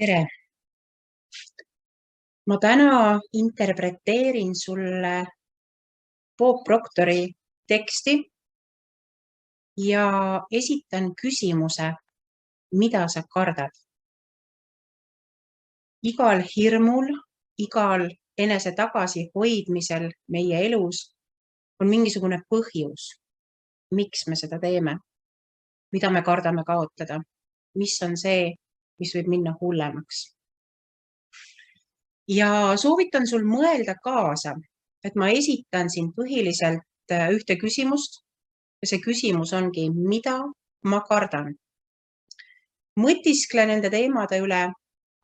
Tere! Ma täna interpreteerin sulle Bob Proctori teksti ja esitan küsimuse, mida sa kardad. Igal hirmul, igal enese tagasihoidmisel meie elus on mingisugune põhjus, miks me seda teeme, mida me kardame kaotada, mis on see, mis võib minna hullemaks. Ja soovitan sul mõelda kaasa, et ma esitan siin põhiliselt ühte küsimust ja see küsimus ongi, mida ma kardan. Mõtiskle nende teemade üle,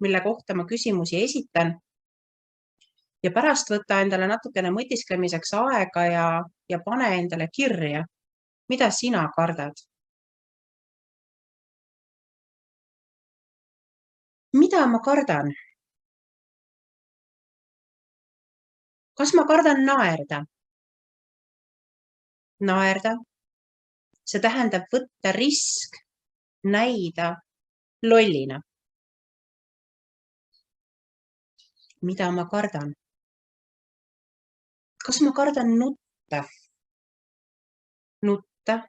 mille kohta ma küsimusi esitan ja pärast võtta endale natukene mõtisklemiseks aega ja pane endale kirja, mida sina kardad. Mida ma kardan? Kas ma kardan naerda? Naerda. See tähendab võtta risk, näida lollina. Mida ma kardan? Kas ma kardan nutta? Nutta.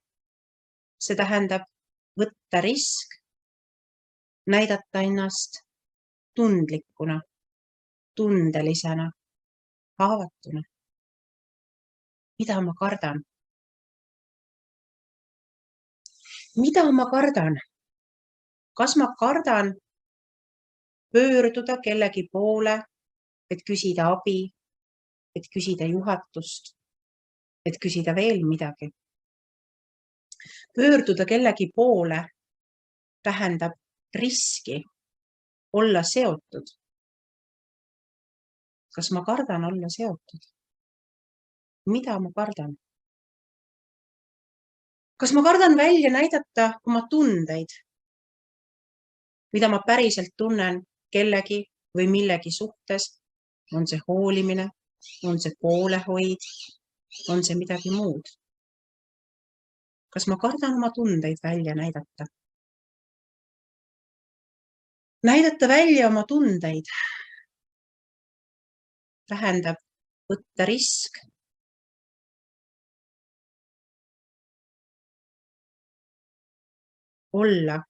See tähendab võtta risk, näidata ennast tundlikuna, tundelisena, haavatuna. Mida ma kardan? Mida ma kardan? Kas ma kardan pöörduda kellegi poole, et küsida abi, et küsida juhatust, et küsida veel midagi? Pöörduda kellegi poole tähendab riski olla seotud. Kas ma kardan olla seotud? Mida ma kardan? Kas ma kardan välja näidata oma tundeid, mida ma päriselt tunnen kellegi või millegi suhtes? On see hoolimine, on see poolehoid, on see midagi muud? Kas ma kardan oma tundeid välja näidata? Näidata välja oma tundeid tähendab võtta risk, olla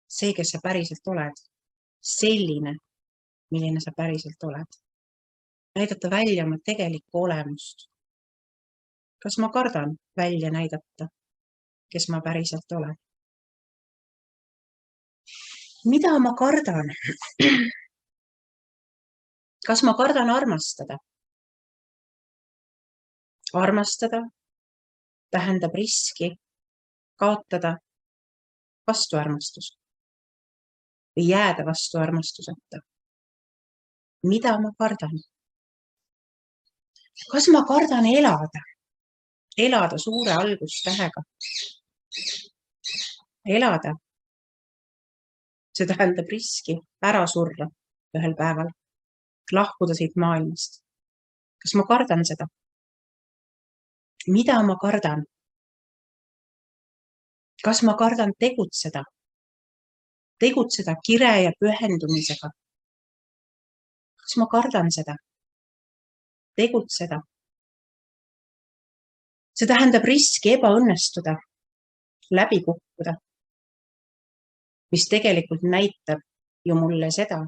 see, kes sa päriselt oled, selline, milline sa päriselt oled. Näidata välja oma tegelikku olemust. Kas ma kardan välja näidata, kes ma päriselt olen? Mida ma kardan? Kas ma kardan armastada? Armastada tähendab riski kaotada vastuarmastus või jääda vastuarmastuseta. Mida ma kardan? Kas ma kardan elada? Elada suure algustähega. Elada. See tähendab riski ära surra ühel päeval, lahkuda siit maailmast. Kas ma kardan seda? Mida ma kardan? Kas ma kardan tegutseda? Tegutseda kire ja pühendumisega. Kas ma kardan seda? Tegutseda. See tähendab riski ebaõnnestuda, läbi kukkuda, mis tegelikult näitab ju mulle seda,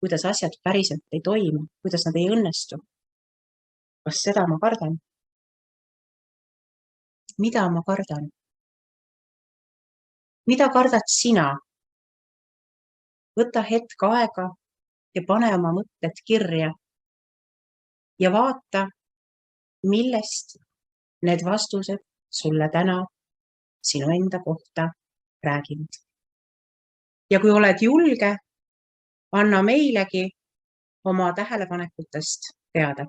kuidas asjad päriselt ei toimu, kuidas nad ei õnnestu. Kas seda ma kardan? Mida ma kardan? Mida kardad sina? Võta hetk aega ja pane oma mõtted kirja ja vaata, millest need vastused sulle täna sinu enda kohta räägivad. Ja kui oled julge, anna meilegi oma tähelepanekutest teada.